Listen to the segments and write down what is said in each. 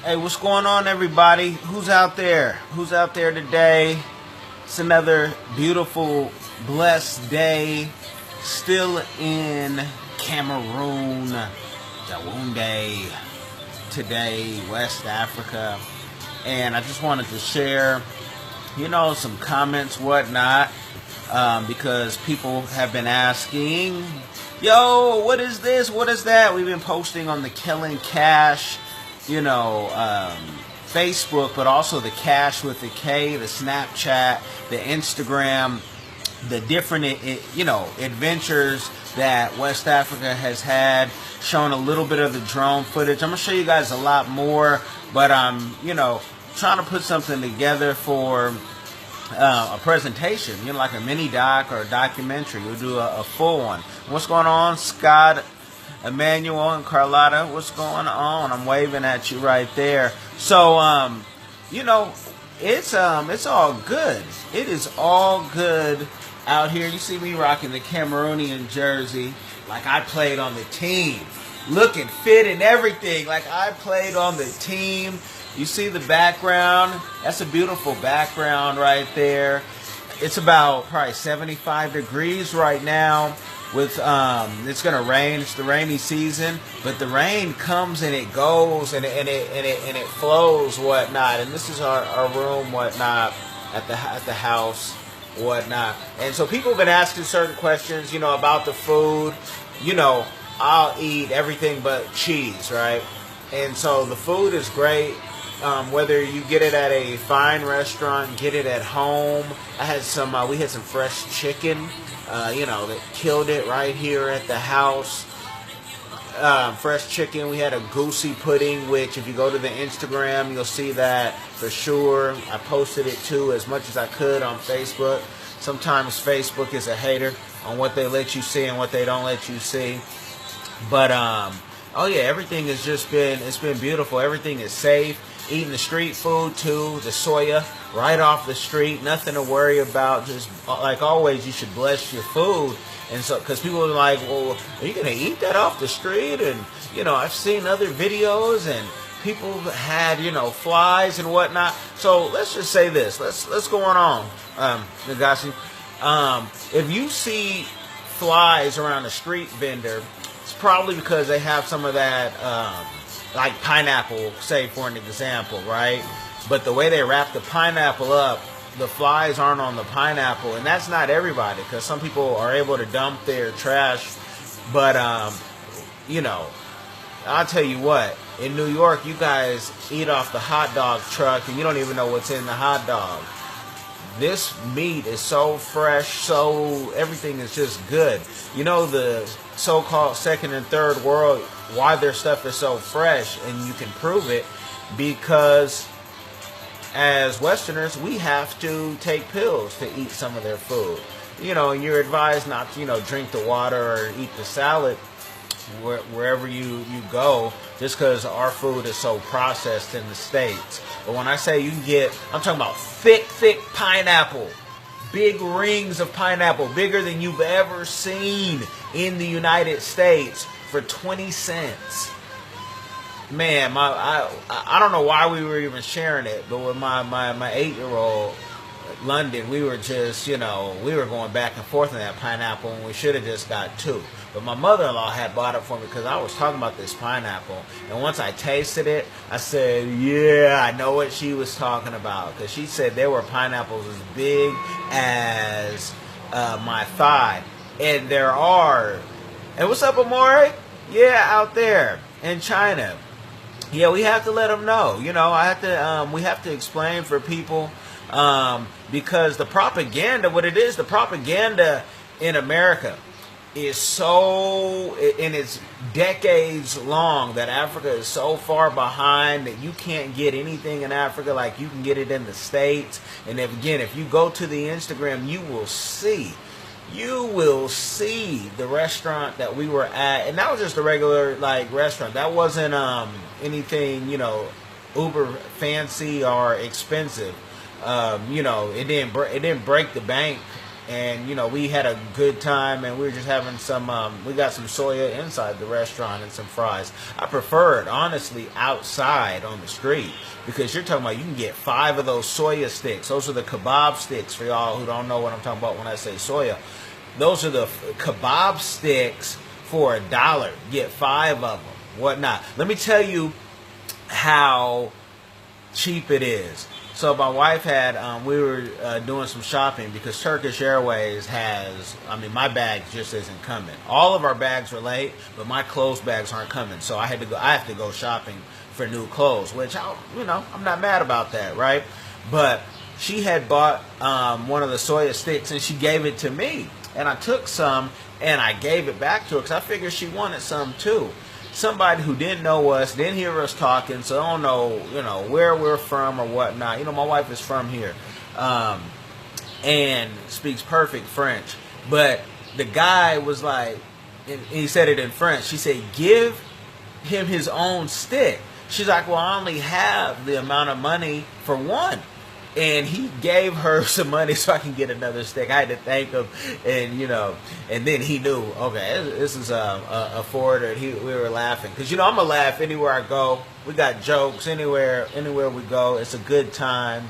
Hey, what's going on, everybody? Who's out there? Who's out there today? It's another beautiful, blessed day. Still in Cameroon, Yaoundé, today, West Africa. And I just wanted to share, some comments, whatnot, because people have been asking, yo, what is this? What is that? We've been posting on the Kellen Cash, Facebook, but also the Cash with the K, the Snapchat, the Instagram, the different, adventures that West Africa has had, showing a little bit of the drone footage. I'm going to show you guys a lot more, but I'm, trying to put something together for a presentation, like a mini doc or a documentary. We'll do a full one. What's going on, Scott, Emmanuel, and Carlotta? What's going on? I'm waving at you right there. So, it's all good. It is all good out here. You see me rocking the Cameroonian jersey, like I played on the team, looking fit and everything, like I played on the team. You see the background? That's a beautiful background right there. It's about probably 75 degrees right now. With it's gonna rain. It's the rainy season, but the rain comes and it goes and it flows, whatnot. And this is our room, whatnot, at the house, whatnot. And so people have been asking certain questions, about the food. I'll eat everything but cheese, right? And so the food is great. Whether you get it at a fine restaurant, get it at home. I had some. We had some fresh chicken. That killed it right here at the house. Fresh chicken. We had a goosey pudding, which if you go to the Instagram, you'll see that for sure. I posted it too as much as I could on Facebook. Sometimes Facebook is a hater on what they let you see and what they don't let you see. But oh yeah, everything has just it's been beautiful. Everything is safe. Eating the street food too, the soya right off the street, nothing to worry about. Just like always, you should bless your food. And so, because people are like, well, are you gonna eat that off the street? And I've seen other videos and people had flies and whatnot. So let's just say this. Let's go on, Nagasi. If you see flies around a street vendor, it's probably because they have some of that. Like pineapple, say for an example, right? But the way they wrap the pineapple up, the flies aren't on the pineapple, and that's not everybody, because some people are able to dump their trash. But I'll tell you what, in New York, you guys eat off the hot dog truck, and you don't even know what's in the hot dog. This meat is so fresh, so everything is just good. The so-called second and third world, why their stuff is so fresh, and you can prove it because as Westerners, we have to take pills to eat some of their food. And you're advised not to, drink the water or eat the salad wherever you go, just because our food is so processed in the States. But when I say you can get, I'm talking about thick pineapple, big rings of pineapple, bigger than you've ever seen in the United States for 20 cents. Man, I don't know why we were even sharing it, but with my 8-year-old, London, we were just, we were going back and forth on that pineapple, and we should have just got 2. But my mother-in-law had bought it for me because I was talking about this pineapple. And once I tasted it, I said, yeah, I know what she was talking about. Because she said there were pineapples as big as my thigh. And there are. And what's up, Amore? Yeah, out there in China. Yeah, we have to let them know. I have to. We have to explain for people. Because the propaganda, what it is, the propaganda in America is so, and it's decades long, that Africa is so far behind that you can't get anything in Africa like you can get it in the States. And if you go to the Instagram, you will see the restaurant that we were at, and that was just a regular restaurant. That wasn't anything uber fancy or expensive. It didn't break the bank and we had a good time, and we were just having some. We got some soya inside the restaurant and some fries. I prefer it honestly outside on the street, because you're talking about you can get 5 of those soya sticks. Those are the kebab sticks for y'all who don't know what I'm talking about when I say soya. Those are the kebab sticks for $1. Get 5 of them, whatnot. Let me tell you how cheap it is. So my wife had, we were doing some shopping, because Turkish Airways has, my bag just isn't coming. All of our bags are late, but my clothes bags aren't coming. So I have to go shopping for new clothes, which I'm not mad about that, right? But she had bought one of the soya sticks, and she gave it to me, and I took some and I gave it back to her, because I figured she wanted some too. Somebody who didn't know us, didn't hear us talking, so don't know, where we're from or whatnot. My wife is from here, and speaks perfect French. But the guy was like, and he said it in French. She said, "Give him his own stick." She's like, "Well, I only have the amount of money for one." And he gave her some money so I can get another stick. I had to thank him, and and then he knew, okay, this is a forwarder. We were laughing, because I'm gonna laugh anywhere I go. We got jokes anywhere we go. It's a good time.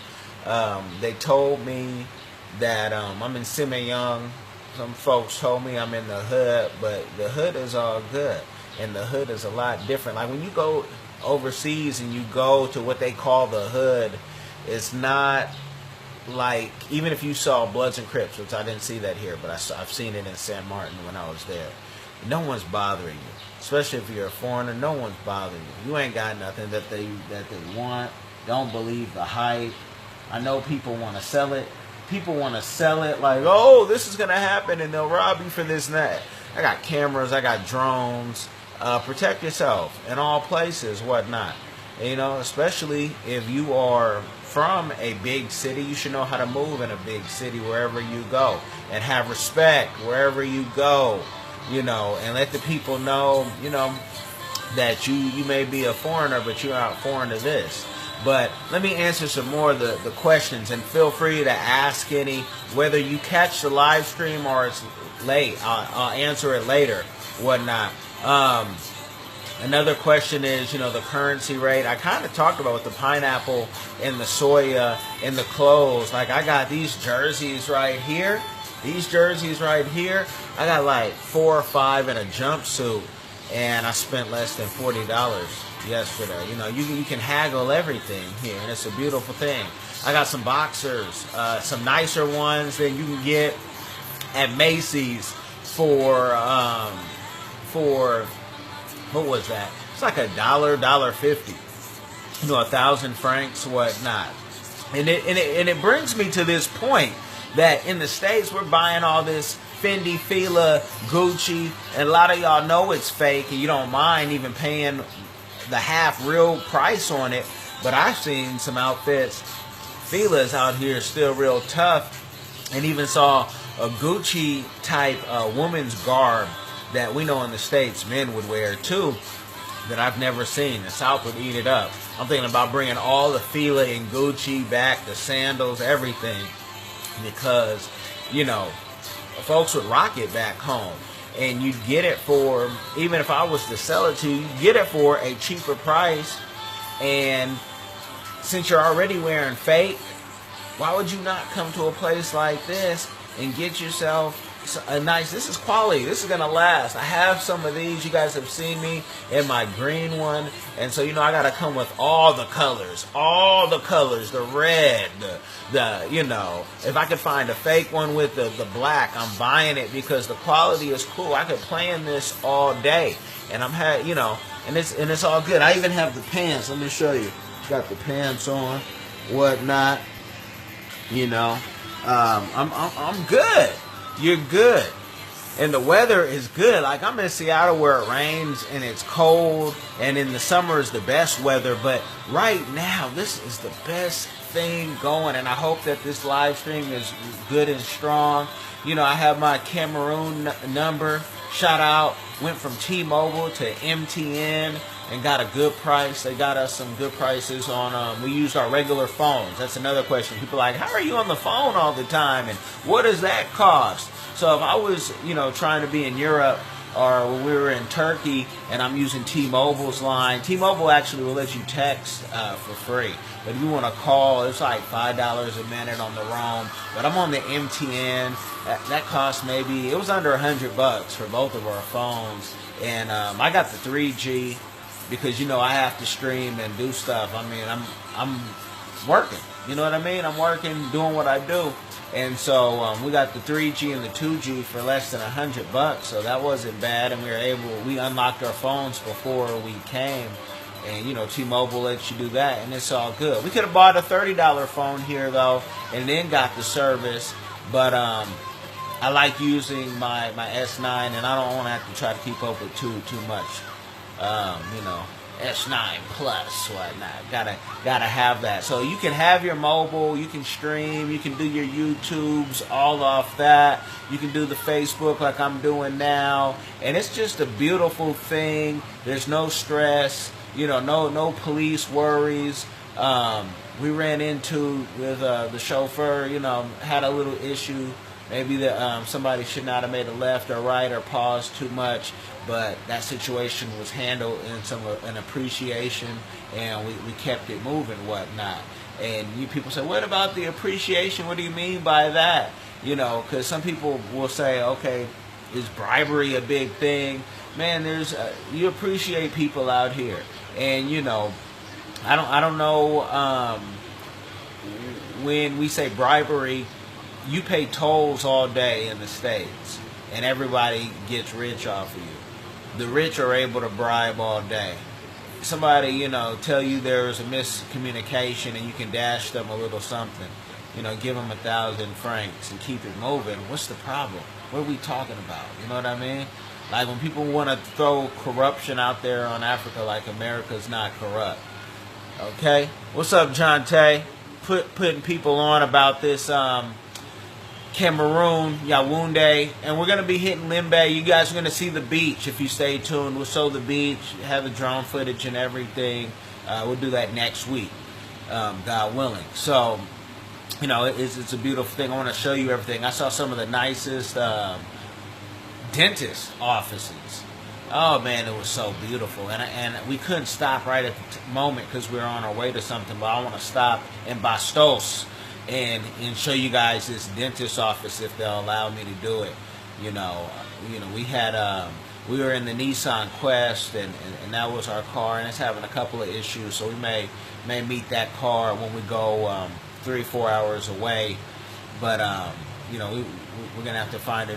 They told me that I'm in Simeon. Some folks told me I'm in the hood, but the hood is all good, and the hood is a lot different. Like when you go overseas and you go to what they call the hood, it's not like, even if you saw Bloods and Crips, which I didn't see that here, but I've seen it in San Martin when I was there. No one's bothering you, especially if you're a foreigner. No one's bothering you. You ain't got nothing that they want. Don't believe the hype. I know people want to sell it. People want to sell it like, oh, this is gonna happen, and they'll rob you for this and that. I got cameras. I got drones. Protect yourself in all places, whatnot. Especially if you are from a big city, you should know how to move in a big city wherever you go, and have respect wherever you go, and let the people know, that you may be a foreigner, but you're not foreign to this. But let me answer some more of the questions, and feel free to ask any, whether you catch the live stream or it's late. I'll answer it later, whatnot. Another question is, the currency rate. I kind of talked about with the pineapple and the soya and the clothes. Like, I got these jerseys right here. I got like 4 or 5 in a jumpsuit, and I spent less than $40 yesterday. You can haggle everything here, and it's a beautiful thing. I got some boxers, some nicer ones than you can get at Macy's for what was that? It's like $1.50. 1,000 francs, whatnot. And it brings me to this point that in the States we're buying all this Fendi, Fila, Gucci, and a lot of y'all know it's fake, and you don't mind even paying the half real price on it. But I've seen some outfits, Fila's out here still real tough, and even saw a Gucci type woman's garb that we know in the States men would wear too, that I've never seen. The South would eat it up. I'm thinking about bringing all the Fila and Gucci back, the sandals, everything, because, folks would rock it back home. And you'd get it for, even if I was to sell it to you, you'd get it for a cheaper price. And since you're already wearing fake, why would you not come to a place like this and get yourself a nice, this is quality, this is going to last. I have some of these. You guys have seen me in my green one. And so, I got to come with all the colors, the red, if I could find a fake one with the black, I'm buying it, because the quality is cool. I could play in this all day, and and it's all good. I even have the pants. Let me show you. Got the pants on, whatnot. I'm good. You're good. And the weather is good. Like, I'm in Seattle where it rains and it's cold, and in the summer is the best weather. But right now, this is the best thing going, and I hope that this live stream is good and strong. I have my Cameroon number. Shout out went from T-Mobile to MTN and got a good price. They got us some good prices on, we used our regular phones. That's another question. People are like, how are you on the phone all the time? And what does that cost? So if I was, trying to be in Europe, or when we were in Turkey and I'm using T-Mobile's line, T-Mobile actually will let you text for free. But if you want to call, it's like $5 a minute on the roam. But I'm on the MTN. That cost maybe, it was under $100 for both of our phones. And I got the 3G because, I have to stream and do stuff. I mean, I'm working. You know what I mean? I'm working, doing what I do. And so we got the 3G and the 2G for less than $100, so that wasn't bad. And we unlocked our phones before we came, and T-Mobile lets you do that, and it's all good. We could have bought a $30 phone here though, and then got the service. But I like using my S9, and I don't want to have to try to keep up with too much. S9 Plus, whatnot. Gotta have that. So you can have your mobile, you can stream, you can do your YouTubes all off that. You can do the Facebook like I'm doing now, and it's just a beautiful thing. There's no stress, no police worries. We ran into with the chauffeur, had a little issue. Maybe that somebody should not have made a left or right or paused too much, but that situation was handled in an appreciation, and we kept it moving, whatnot. And people say, what about the appreciation? What do you mean by that? Because some people will say, okay, is bribery a big thing? Man, you appreciate people out here, and I don't know when we say bribery. You pay tolls all day in the States, and everybody gets rich off of you. The rich are able to bribe all day. Somebody, tell you there's a miscommunication and you can dash them a little something. Give them 1,000 francs and keep it moving. What's the problem? What are we talking about? You know what I mean? Like when people want to throw corruption out there on Africa like America's not corrupt. Okay? What's up, John Tay? Putting people on about this Cameroon, Yaoundé, and we're going to be hitting Limbe. You guys are going to see the beach if you stay tuned. We'll show the beach, have the drone footage and everything. We'll do that next week, God willing. So, it's a beautiful thing. I want to show you everything. I saw some of the nicest dentist offices. Oh, man, it was so beautiful. And we couldn't stop right at the moment because we were on our way to something, but I want to stop in Bastos and show you guys this dentist office if they'll allow me to do it. We had we were in the Nissan Quest, and that was our car, and it's having a couple of issues, so we may meet that car when we go 3-4 hours away. But we're gonna have to find a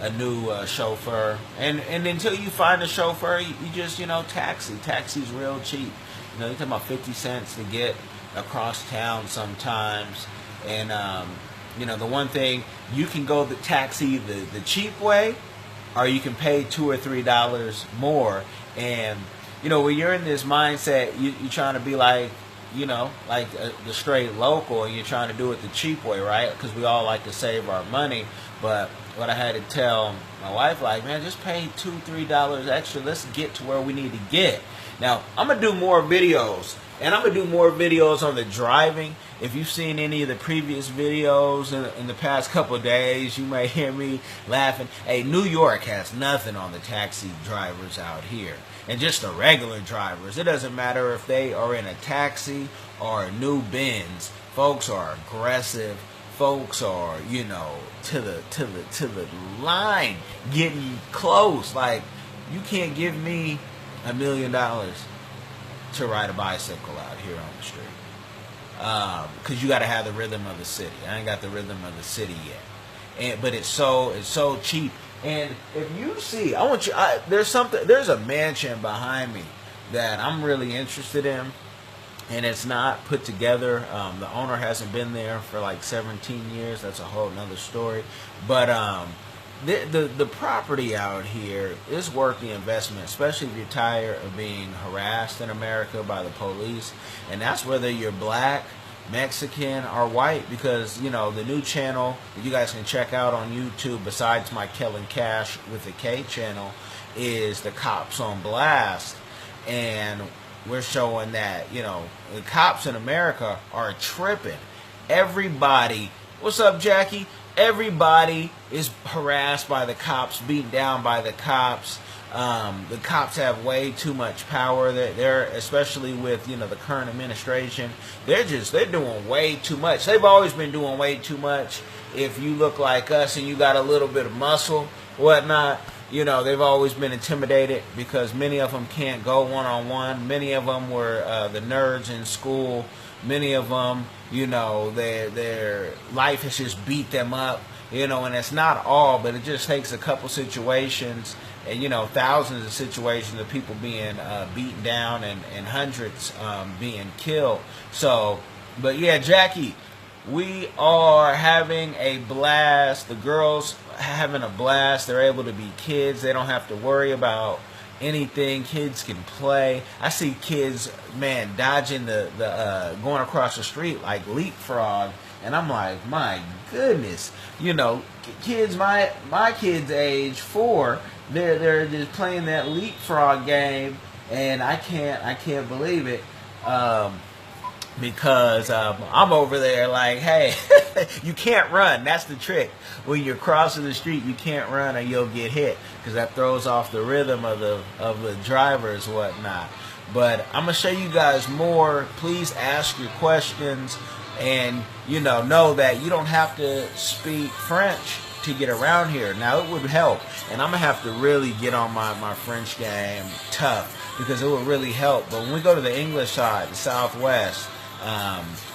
new chauffeur, and until you find a chauffeur, you just taxi's real cheap. You're talking about 50 cents to get across town sometimes. And the one thing, you can go the taxi the cheap way, or you can pay $2 or $3 more. And when you're in this mindset, you're trying to be like the straight local, and you're trying to do it the cheap way, right? Because we all like to save our money. But what I had to tell my wife, like, man, just pay $2, $3 extra. Let's get to where we need to get. Now, I'm going to do more videos, and I'm going to do more videos on the driving. If you've seen any of the previous videos in the past couple of days, you may hear me laughing. Hey, New York has nothing on the taxi drivers out here. And just the regular drivers. It doesn't matter if they are in a taxi or a new Benz. Folks are aggressive. Folks are, to the line, getting close. Like, you can't give me $1 million to ride a bicycle out here on the street, because you got to have the rhythm of the city. I ain't got the rhythm of the city yet, but it's so cheap. And if you see, there's a mansion behind me that I'm really interested in, and it's not put together. The owner hasn't been there for like 17 years. That's a whole nother story. But the property out here is worth the investment, especially if you're tired of being harassed in America by the police. And that's whether you're black, Mexican or white, because the new channel that you guys can check out on YouTube besides my Kellen Cash with the K channel is the Cops on Blast, and we're showing that the cops in America are tripping. Everybody, what's up, Jackie? Everybody is harassed by the cops, beaten down by the cops. The cops have way too much power. They're especially with the current administration. They're doing way too much. They've always been doing way too much. If you look like us and you got a little bit of muscle, whatnot, they've always been intimidated because many of them can't go one-on-one. Many of them were the nerds in school. Many of them, their life has just beat them up, and it's not all, but it just takes a couple situations and, thousands of situations of people being beaten down and hundreds being killed. So, but yeah, Jackie, we are having a blast. The girls having a blast. They're able to be kids. They don't have to worry about anything. Kids can play. I see kids, man, dodging the going across the street like leapfrog, and I'm like, my goodness, kids my kids age 4, they're just playing that leapfrog game, and I can't believe it. Because I'm over there like, hey, you can't run. That's the trick. When you're crossing the street, you can't run or you'll get hit, because that throws off the rhythm of the drivers, whatnot. But I'm gonna show you guys more. Please ask your questions, and know that you don't have to speak French to get around here. Now, it would help, and I'm gonna have to really get on my French game tough, because it would really help. But when we go to the English side, the Southwest,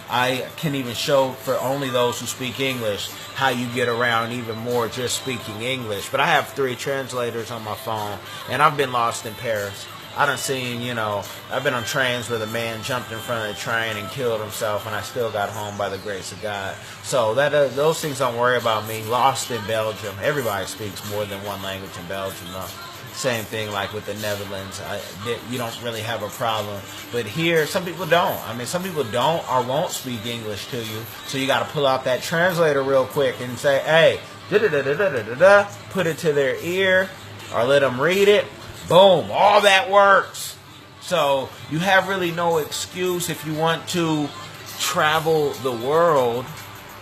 I can even show for only those who speak English how you get around even more just speaking English. But I have 3 translators on my phone, and I've been lost in Paris. I done seen, I've been on trains where the man jumped in front of the train and killed himself, and I still got home by the grace of God. So those things don't worry about me. Lost in Belgium. Everybody speaks more than one language in Belgium, though. Same thing like with the Netherlands. You don't really have a problem. But here, some people don't. I mean, some people don't or won't speak English to you. So you got to pull out that translator real quick and say, hey, da-da-da-da-da-da-da, put it to their ear or let them read it. Boom, all that works. So you have really no excuse if you want to travel the world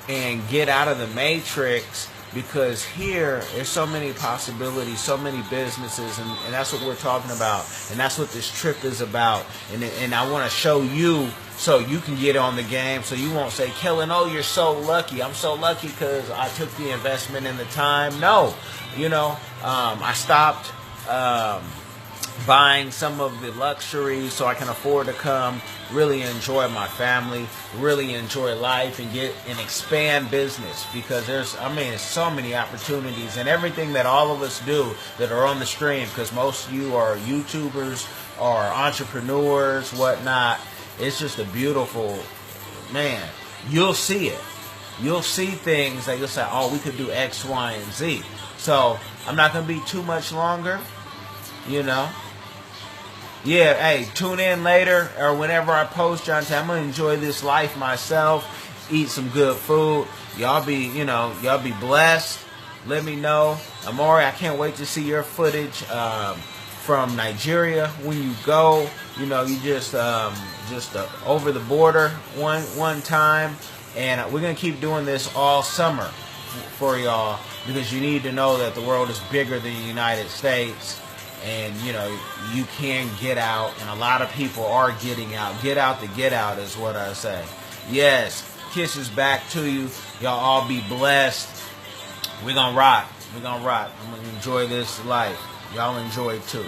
and get out of the matrix, because here there's so many possibilities, so many businesses, and that's what we're talking about, and that's what this trip is about. And I want to show you so you can get on the game, so you won't say, Kellen, oh, you're so lucky. I'm so lucky because I took the investment and the time. No, I stopped buying some of the luxuries so I can afford to come really enjoy my family, really enjoy life, and expand business, because there's so many opportunities, and everything that all of us do that are on the stream, because most of you are YouTubers or entrepreneurs, whatnot. It's just a beautiful, man, you'll see it. You'll see things that you'll say, oh, we could do X, Y, and Z. So I'm not going to be too much longer, Yeah, hey, tune in later or whenever I post, John. I'm going to enjoy this life myself, eat some good food. Y'all be blessed. Let me know. Amori, I can't wait to see your footage from Nigeria when you go. You just over the border one time. And we're going to keep doing this all summer for y'all, because you need to know that the world is bigger than the United States. And, you can get out, and a lot of people are getting out. Get out to get out is what I say. Yes, kisses back to you. Y'all all be blessed. We're going to rock. I'm going to enjoy this life. Y'all enjoy it too.